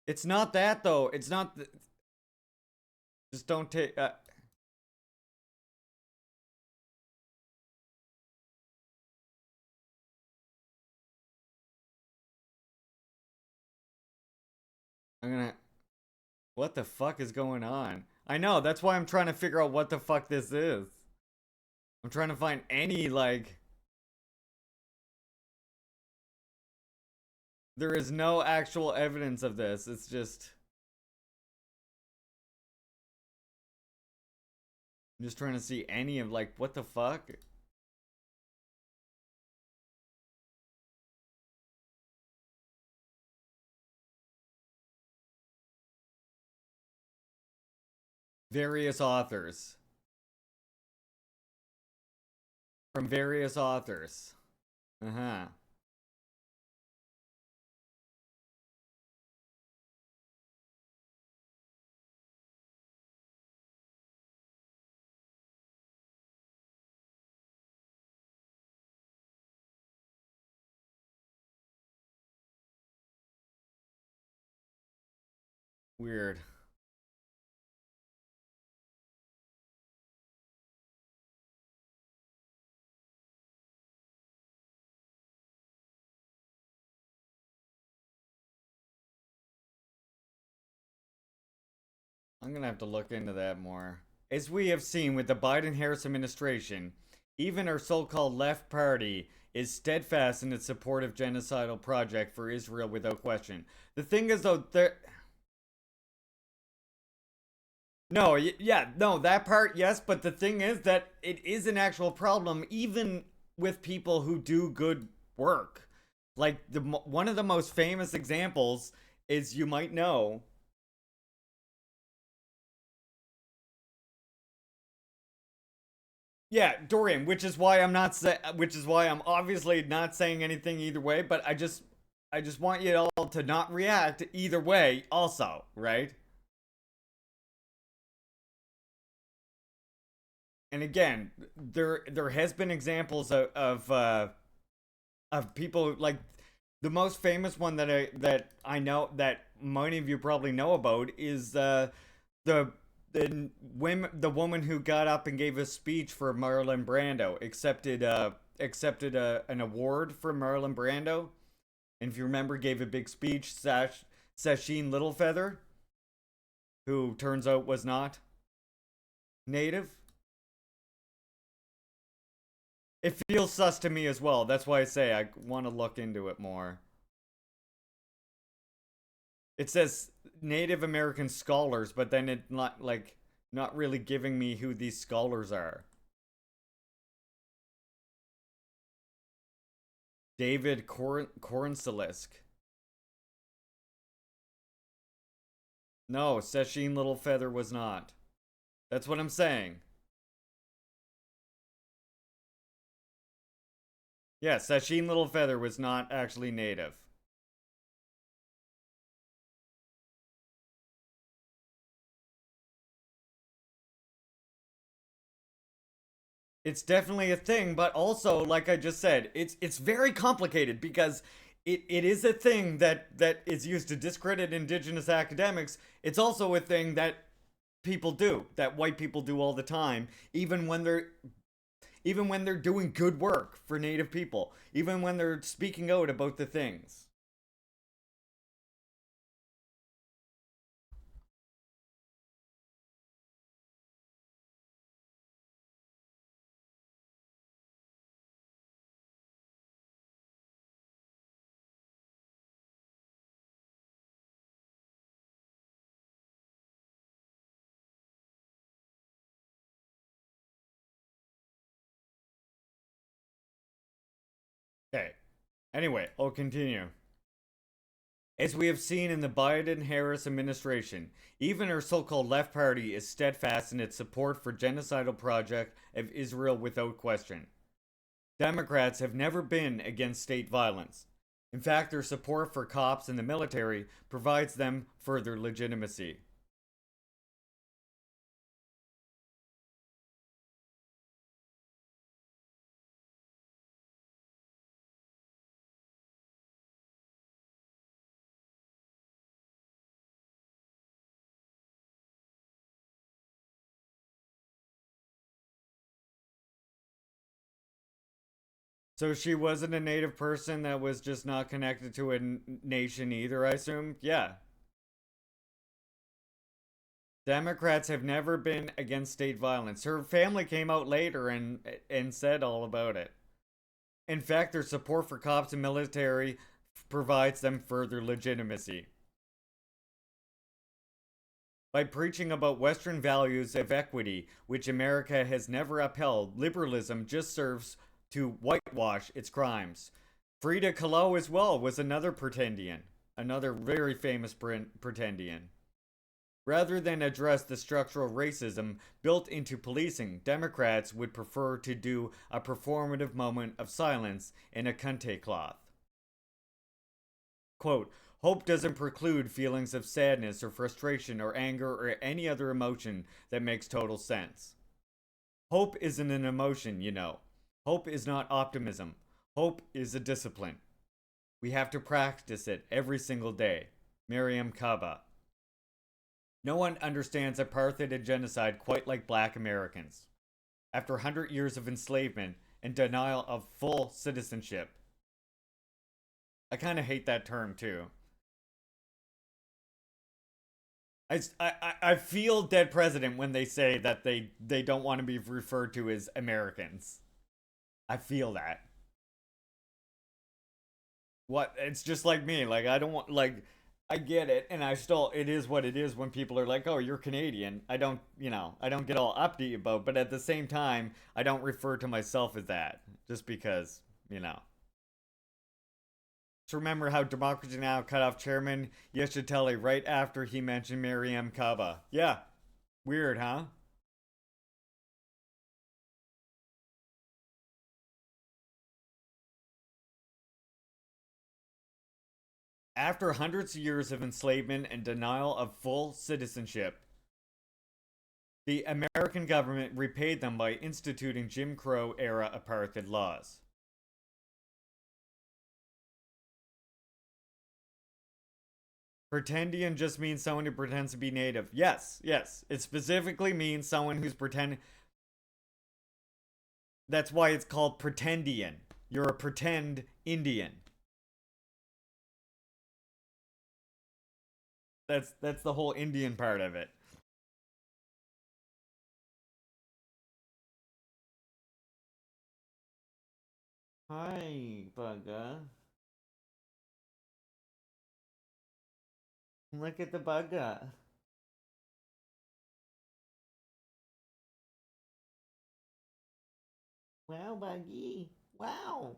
It's not that, though. It's not... Just don't take... I'm gonna... What the fuck is going on? I know, that's why I'm trying to figure out what the fuck this is. I'm trying to find any, like... There is no actual evidence of this. It's just... I'm just trying to see any of, like, what the fuck? Various authors. From various authors. Uh-huh. Weird. I'm gonna have to look into that more. As we have seen with the Biden-Harris administration, even our so-called left party is steadfast in its support of genocidal project for Israel without question. The thing is, though, No, yeah, no, that part, yes, but the thing is that it is an actual problem, even with people who do good work. Like one of the most famous examples is, you might know. Yeah, Dorian, which is why I'm obviously not saying anything either way, but I just want you all to not react either way also, right? And again, there has been examples of people like the most famous one that I know that many of you probably know about is the the woman who got up and gave a speech for Marlon Brando, accepted an award for Marlon Brando, and if you remember, gave a big speech. Sasheen Littlefeather, who turns out was not native. It feels sus to me as well. That's why I say I want to look into it more. It says Native American scholars, but then it not really giving me who these scholars are. David Cornselisk. No, Sasheen Littlefeather was not. That's what I'm saying. Yeah, Sasheen Littlefeather was not actually native. It's definitely a thing, but also, like I just said, it's very complicated because it is a thing that is used to discredit indigenous academics. It's also a thing that people do, that white people do all the time, even when they're doing good work for native people, even when they're speaking out about the things. Okay. Anyway, I'll continue. As we have seen in the Biden Harris administration, even her so called left party is steadfast in its support for genocidal project of Israel without question. Democrats have never been against state violence. In fact, their support for cops and the military provides them further legitimacy. So she wasn't a native person that was just not connected to a nation either, I assume? Yeah. Democrats have never been against state violence. Her family came out later and said all about it. In fact, their support for cops and military provides them further legitimacy. By preaching about Western values of equity, which America has never upheld, liberalism just serves to whitewash its crimes. Frida Kahlo, as well, was another pretendian, another very famous pretendian. Rather than address the structural racism built into policing, Democrats would prefer to do a performative moment of silence in a kente cloth. Quote, hope doesn't preclude feelings of sadness or frustration or anger or any other emotion that makes total sense. Hope isn't an emotion, you know. Hope is not optimism. Hope is a discipline. We have to practice it every single day. Miriam Kaba. No one understands apartheid and genocide quite like black Americans. After 100 years of enslavement and denial of full citizenship. I kind of hate that term too. I feel dead president when they say that they don't want to be referred to as Americans. I feel that. What? It's just like me. Like, I don't want, like, I get it, and it is what it is when people are like, oh, you're Canadian. I don't get all uppity about, but at the same time, I don't refer to myself as that, just because, Just remember how Democracy Now! Cut off Chairman Yeshiteli right after he mentioned Mariam Kaba. Yeah, weird, huh? After hundreds of years of enslavement and denial of full citizenship, the American government repaid them by instituting Jim Crow era apartheid laws. Pretendian just means someone who pretends to be native. Yes, yes. It specifically means someone who's pretending. That's why it's called pretendian. You're a pretend Indian. That's the whole Indian part of it. Hi, bugger. Look at the bugger. Wow, Buggy. Wow.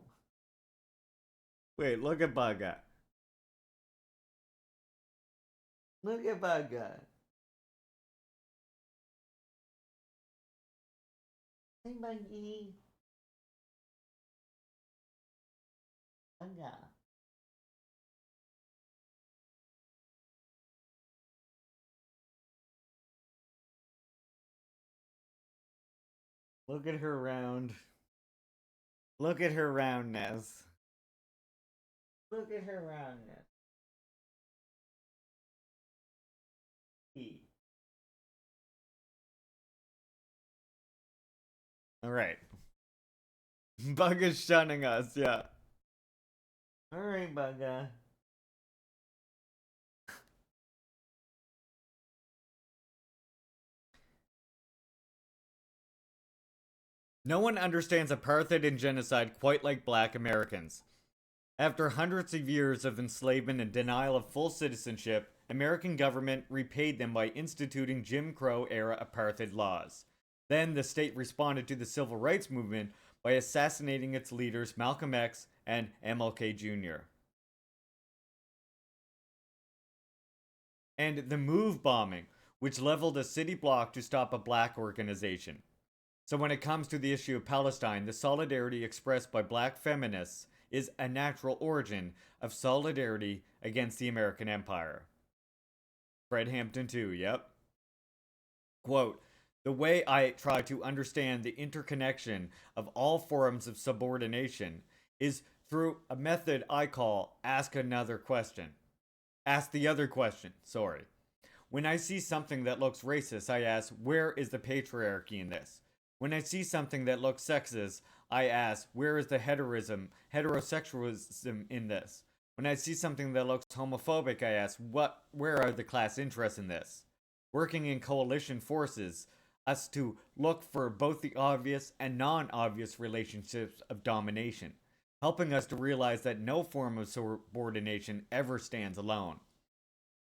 Wait, look at bugger. Look at bugger. Hey, Buggy. Bugger. Look at her round. Look at her roundness. Look at her roundness. Alright. Bugga's shunning us, yeah. Alright, Bugga. No one understands apartheid and genocide quite like black Americans. After hundreds of years of enslavement and denial of full citizenship, American government repaid them by instituting Jim Crow era apartheid laws. Then the state responded to the civil rights movement by assassinating its leaders Malcolm X and MLK Jr. And the Move bombing, which leveled a city block to stop a black organization. So when it comes to the issue of Palestine, the solidarity expressed by black feminists is a natural origin of solidarity against the American empire. Fred Hampton too, yep. Quote, the way I try to understand the interconnection of all forms of subordination is through a method I call ask another question. Ask the other question, sorry. When I see something that looks racist, I ask, where is the patriarchy in this? When I see something that looks sexist, I ask, where is the heterosexualism in this? When I see something that looks homophobic, I ask, where are the class interests in this? Working in coalition forces us to look for both the obvious and non-obvious relationships of domination, helping us to realize that no form of subordination ever stands alone.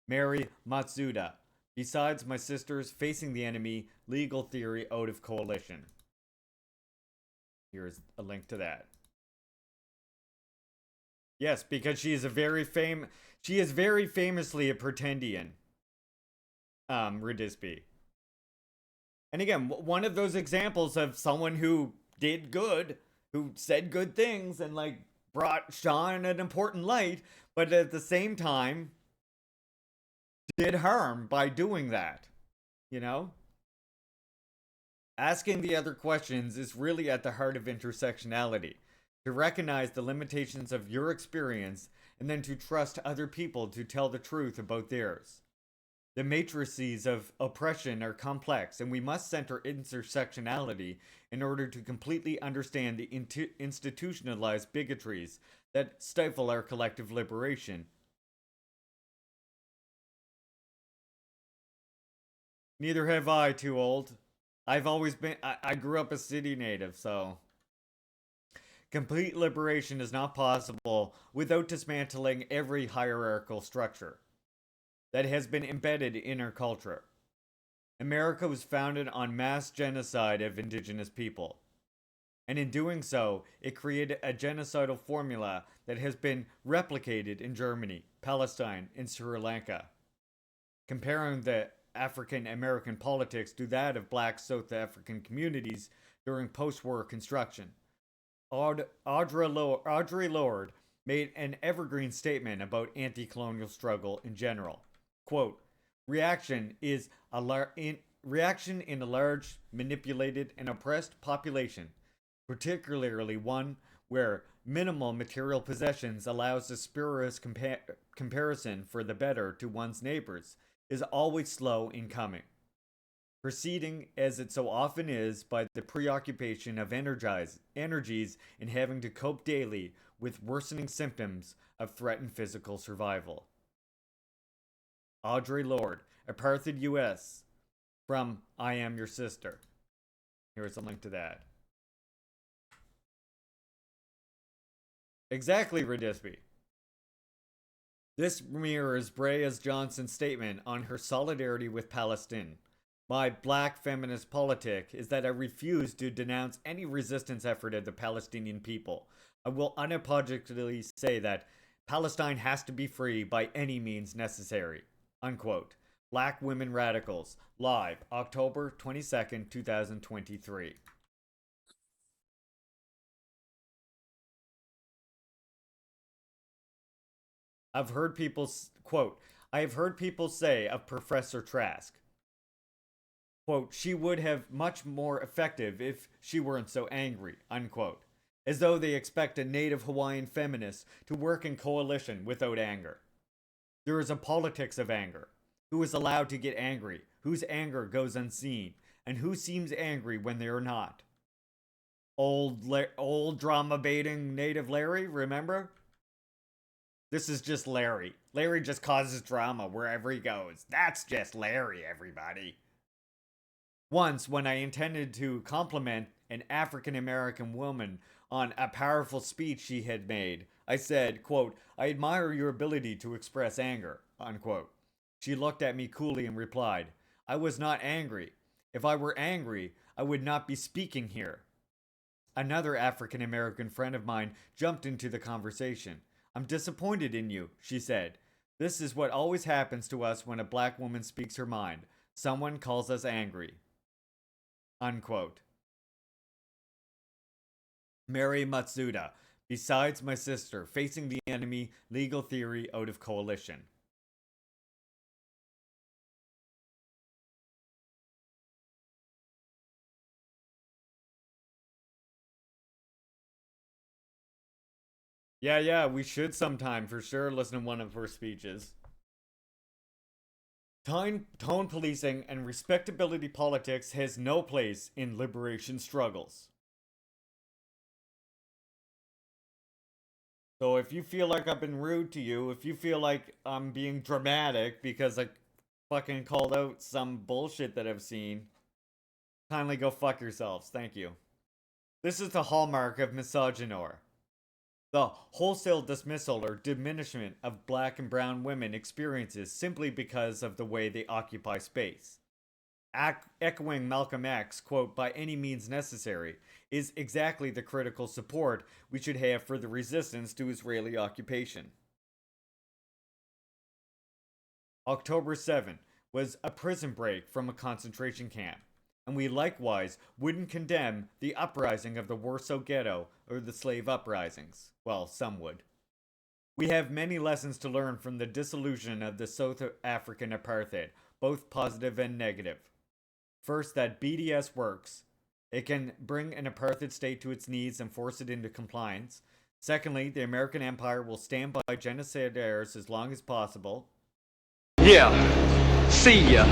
Mary Matsuda. Besides my sisters facing the enemy, legal theory out of coalition. Here's a link to that. Yes, because she is very famously a pretendian. Ridisby. And again, one of those examples of someone who did good, who said good things and like shone an important light, but at the same time did harm by doing that, Asking the other questions is really at the heart of intersectionality. To recognize the limitations of your experience and then to trust other people to tell the truth about theirs. The matrices of oppression are complex, and we must center intersectionality in order to completely understand the institutionalized bigotries that stifle our collective liberation. Neither have I, too old. I've always been, I grew up a city native, so. Complete liberation is not possible without dismantling every hierarchical structure. that has been embedded in our culture. America was founded on mass genocide of indigenous people. And in doing so, it created a genocidal formula that has been replicated in Germany, Palestine, and Sri Lanka. Comparing the African American politics to that of black South African communities during post-war construction, Audre Lorde made an evergreen statement about anti-colonial struggle in general. Quote, reaction in a large, manipulated, and oppressed population, particularly one where minimal material possessions allows a spurious comparison for the better to one's neighbors, is always slow in coming, proceeding as it so often is by the preoccupation of energies in having to cope daily with worsening symptoms of threatened physical survival. Audre Lorde, Apartheid US, from I Am Your Sister. Here's a link to that. Exactly, Radisby. This mirrors Brea's Johnson's statement on her solidarity with Palestine. My black feminist politic is that I refuse to denounce any resistance effort of the Palestinian people. I will unapologetically say that Palestine has to be free by any means necessary. Unquote. Black Women Radicals, live, October 22nd, 2023. I've heard people, quote, I have heard people say of Professor Trask, quote, she would have much more effective if she weren't so angry, unquote. As though they expect a native Hawaiian feminist to work in coalition without anger. There is a politics of anger. Who is allowed to get angry? Whose anger goes unseen? And who seems angry when they are not? Old drama baiting native Larry, remember? This is just Larry. Larry just causes drama wherever he goes. That's just Larry, everybody. Once, when I intended to compliment an African American woman on a powerful speech she had made, I said, quote, I admire your ability to express anger, unquote. She looked at me coolly and replied, I was not angry. If I were angry, I would not be speaking here. Another African American friend of mine jumped into the conversation. I'm disappointed in you, she said. This is what always happens to us when a black woman speaks her mind. Someone calls us angry. Unquote. Mary Matsuda, besides my sister, facing the enemy, legal theory out of coalition. Yeah, we should sometime for sure listen to one of her speeches. Tone policing and respectability politics has no place in liberation struggles. So if you feel like I've been rude to you, if you feel like I'm being dramatic because I fucking called out some bullshit that I've seen, kindly go fuck yourselves. Thank you. This is the hallmark of misogynoir. The wholesale dismissal or diminishment of black and brown women experiences simply because of the way they occupy space. Echoing Malcolm X, quote, by any means necessary, is exactly the critical support we should have for the resistance to Israeli occupation. October 7 was a prison break from a concentration camp, and we likewise wouldn't condemn the uprising of the Warsaw Ghetto or the slave uprisings. Well, some would. We have many lessons to learn from the dissolution of the South African apartheid, both positive and negative. First, that BDS works. It can bring an apartheid state to its knees and force it into compliance. Secondly, the American empire will stand by genocidaires as long as possible. Yeah, see ya.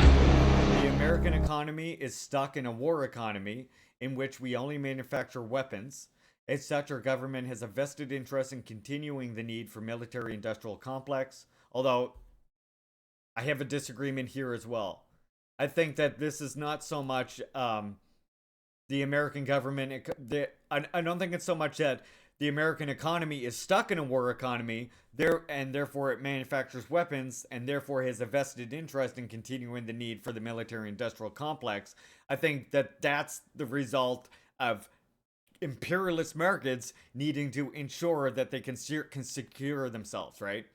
The American economy is stuck in a war economy in which we only manufacture weapons. As such, our government has a vested interest in continuing the need for military-industrial complex, although I have a disagreement here as well. I think that this is not so much the American government. I don't think it's so much that the American economy is stuck in a war economy, and therefore it manufactures weapons, and therefore has a vested interest in continuing the need for the military-industrial complex. I think that that's the result of imperialist markets needing to ensure that they can secure themselves, right?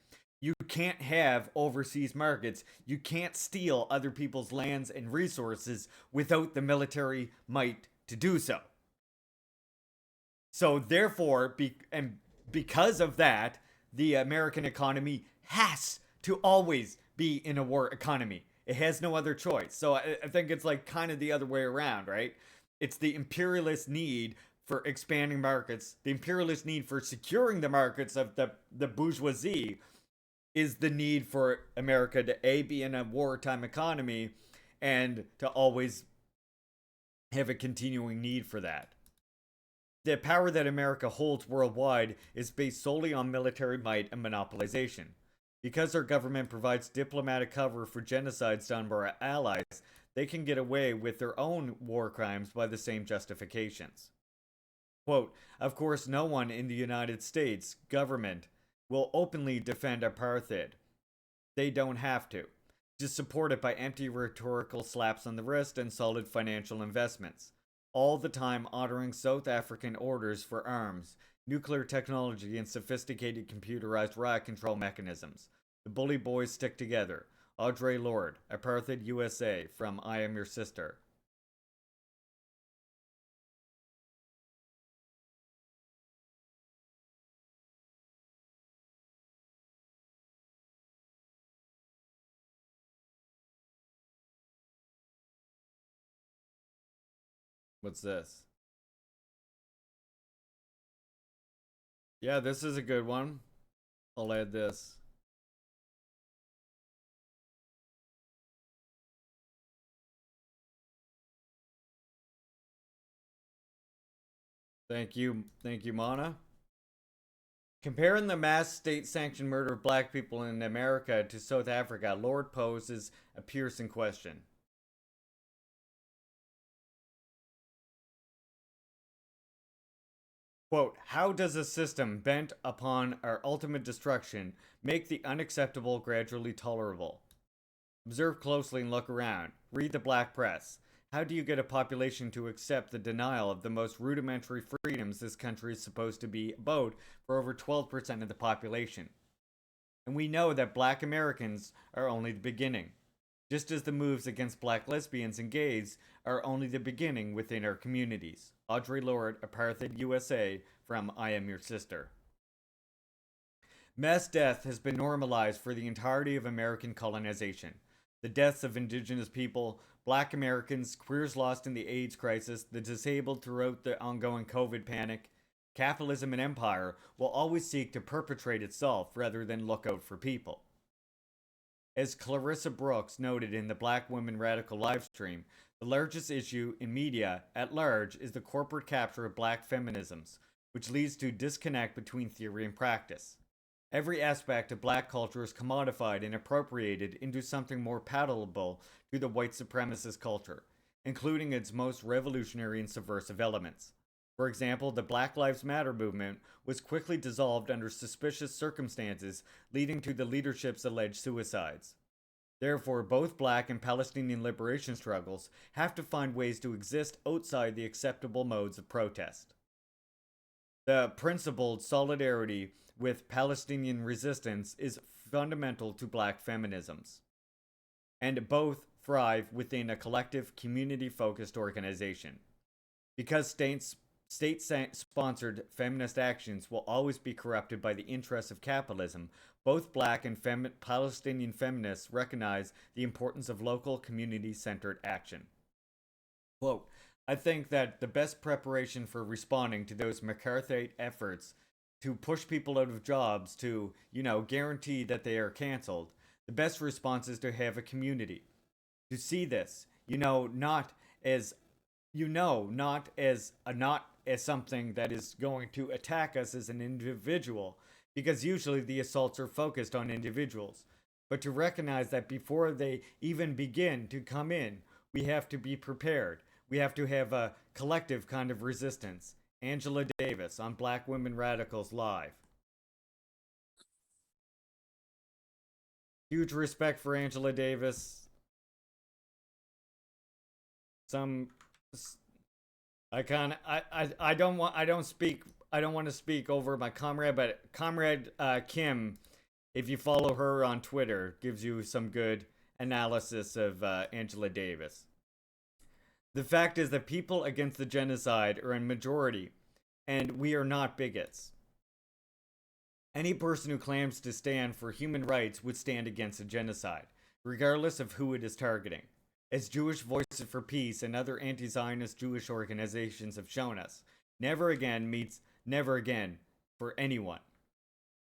You can't have overseas markets. You can't steal other people's lands and resources without the military might to do so. So therefore, because of that, the American economy has to always be in a war economy. It has no other choice. So I think it's like kind of the other way around, right? It's the imperialist need for expanding markets, the imperialist need for securing the markets of the bourgeoisie is the need for America to be in a wartime economy and to always have a continuing need for that. The power that America holds worldwide is based solely on military might and monopolization. Because our government provides diplomatic cover for genocides done by our allies, they can get away with their own war crimes by the same justifications. Quote, of course, no one in the United States government will openly defend apartheid. They don't have to. Just support it by empty rhetorical slaps on the wrist and solid financial investments. All the time honoring South African orders for arms, nuclear technology, and sophisticated computerized riot control mechanisms. The bully boys stick together. Audre Lorde, Apartheid USA, from I Am Your Sister. What's this? Yeah, this is a good one. I'll add this. Thank you, Mana. Comparing the mass state-sanctioned murder of black people in America to South Africa, Lord poses a piercing question. Quote, how does a system bent upon our ultimate destruction make the unacceptable gradually tolerable? Observe closely and look around. Read the black press. How do you get a population to accept the denial of the most rudimentary freedoms this country is supposed to be about for over 12% of the population? And we know that black Americans are only the beginning, just as the moves against black lesbians and gays are only the beginning within our communities. Audre Lorde, Apartheid USA, from I Am Your Sister. Mass death has been normalized for the entirety of American colonization. The deaths of indigenous people, black Americans, queers lost in the AIDS crisis, the disabled throughout the ongoing COVID panic. Capitalism and empire will always seek to perpetrate itself rather than look out for people. As Clarissa Brooks noted in the Black Women Radical livestream, the largest issue in media at large is the corporate capture of black feminisms, which leads to disconnect between theory and practice. Every aspect of black culture is commodified and appropriated into something more palatable to the white supremacist culture, including its most revolutionary and subversive elements. For example, the Black Lives Matter movement was quickly dissolved under suspicious circumstances, leading to the leadership's alleged suicides. Therefore, both black and Palestinian liberation struggles have to find ways to exist outside the acceptable modes of protest. The principled solidarity with Palestinian resistance is fundamental to black feminisms, and both thrive within a collective, community-focused organization. Because state-sponsored feminist actions will always be corrupted by the interests of capitalism, both black and Palestinian feminists recognize the importance of local, community-centered action. Quote, I think that the best preparation for responding to those McCarthyite efforts to push people out of jobs, to, guarantee that they are canceled, the best response is to have a community. To see this, not as something that is going to attack us as an individual, because usually the assaults are focused on individuals, but to recognize that before they even begin to come in, we have to be prepared. We have to have a collective kind of resistance. Angela Davis. Davis on Black Women Radicals Live. Huge respect for Angela Davis. I don't want to speak over my comrade, but Comrade Kim, if you follow her on Twitter, gives you some good analysis of Angela Davis. The fact is that people against the genocide are in majority, and we are not bigots. Any person who claims to stand for human rights would stand against a genocide, regardless of who it is targeting. As Jewish Voices for Peace and other anti-Zionist Jewish organizations have shown us, never again means never again for anyone.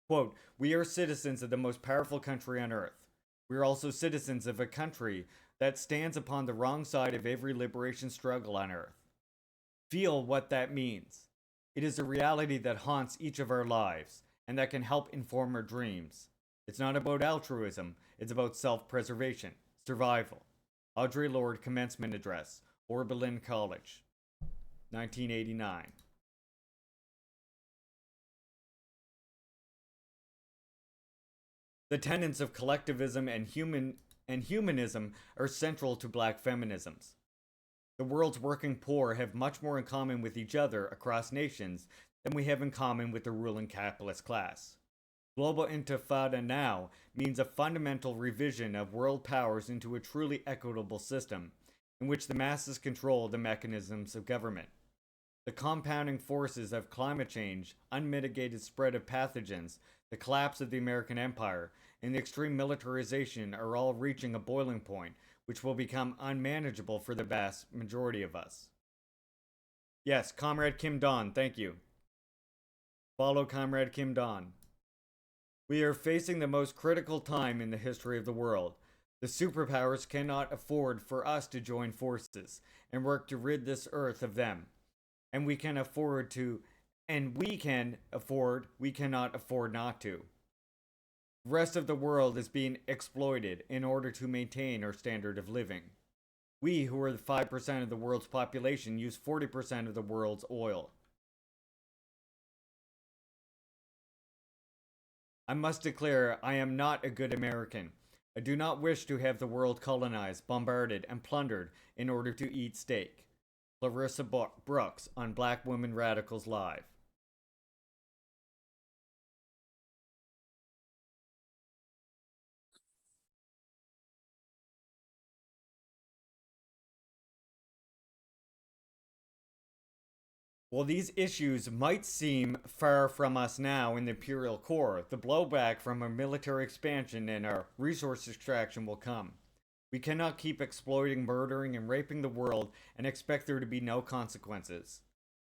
Quote, we are citizens of the most powerful country on earth. We are also citizens of a country that stands upon the wrong side of every liberation struggle on earth. Feel what that means. It is a reality that haunts each of our lives and that can help inform our dreams. It's not about altruism, it's about self-preservation, survival. Audre Lorde Commencement Address, Oberlin College, 1989. The tenets of collectivism and humanism are central to Black feminisms. The world's working poor have much more in common with each other across nations than we have in common with the ruling capitalist class. Global Intifada now means a fundamental revision of world powers into a truly equitable system in which the masses control the mechanisms of government. The compounding forces of climate change, unmitigated spread of pathogens, the collapse of the American empire, and the extreme militarization are all reaching a boiling point which will become unmanageable for the vast majority of us. Yes, Comrade Kim Don, thank you. Follow Comrade Kim Don. We are facing the most critical time in the history of the world. The superpowers cannot afford for us to join forces and work to rid this earth of them. And we cannot afford not to. The rest of the world is being exploited in order to maintain our standard of living. We, who are the 5% of the world's population, use 40% of the world's oil. I must declare I am not a good American. I do not wish to have the world colonized, bombarded, and plundered in order to eat steak. Clarissa Brooks on Black Women Radicals Live. While these issues might seem far from us now in the imperial core, the blowback from our military expansion and our resource extraction will come. We cannot keep exploiting, murdering, and raping the world and expect there to be no consequences.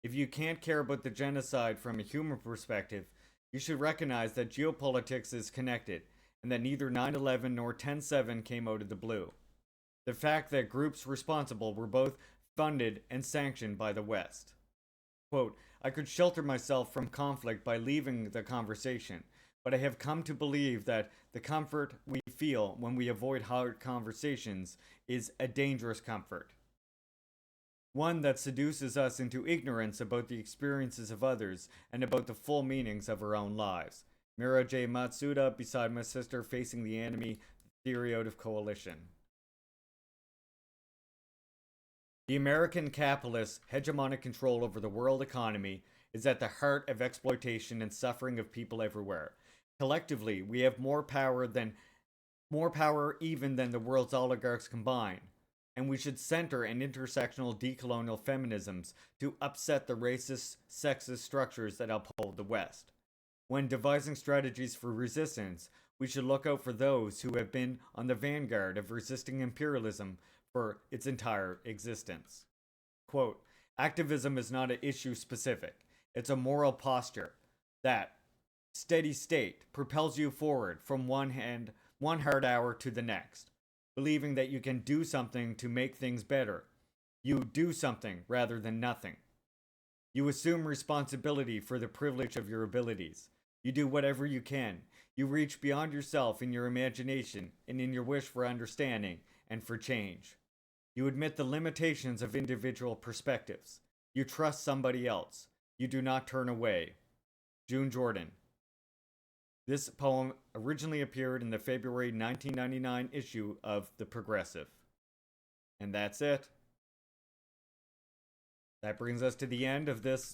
If you can't care about the genocide from a human perspective, you should recognize that geopolitics is connected and that neither 9/11 nor 10/7 came out of the blue. The fact that groups responsible were both funded and sanctioned by the West. Quote, I could shelter myself from conflict by leaving the conversation, but I have come to believe that the comfort we feel when we avoid hard conversations is a dangerous comfort. One that seduces us into ignorance about the experiences of others and about the full meanings of our own lives. Mira J. Matsuda, beside my sister, facing the enemy, theory out of coalition. The American capitalist hegemonic control over the world economy is at the heart of exploitation and suffering of people everywhere. Collectively, we have more power even than the world's oligarchs combined, and we should center an intersectional decolonial feminisms to upset the racist, sexist structures that uphold the West. When devising strategies for resistance, we should look out for those who have been on the vanguard of resisting imperialism for its entire existence. Quote, activism is not an issue specific. It's a moral posture that, steady state, propels you forward from one hard hour to the next, believing that you can do something to make things better. You do something rather than nothing. You assume responsibility for the privilege of your abilities. You do whatever you can. You reach beyond yourself in your imagination and in your wish for understanding and for change. You admit the limitations of individual perspectives. You trust somebody else. You Do Not Turn Away. June Jordan. This poem originally appeared in the February 1999 issue of The Progressive. And that's it. That brings us to the end of this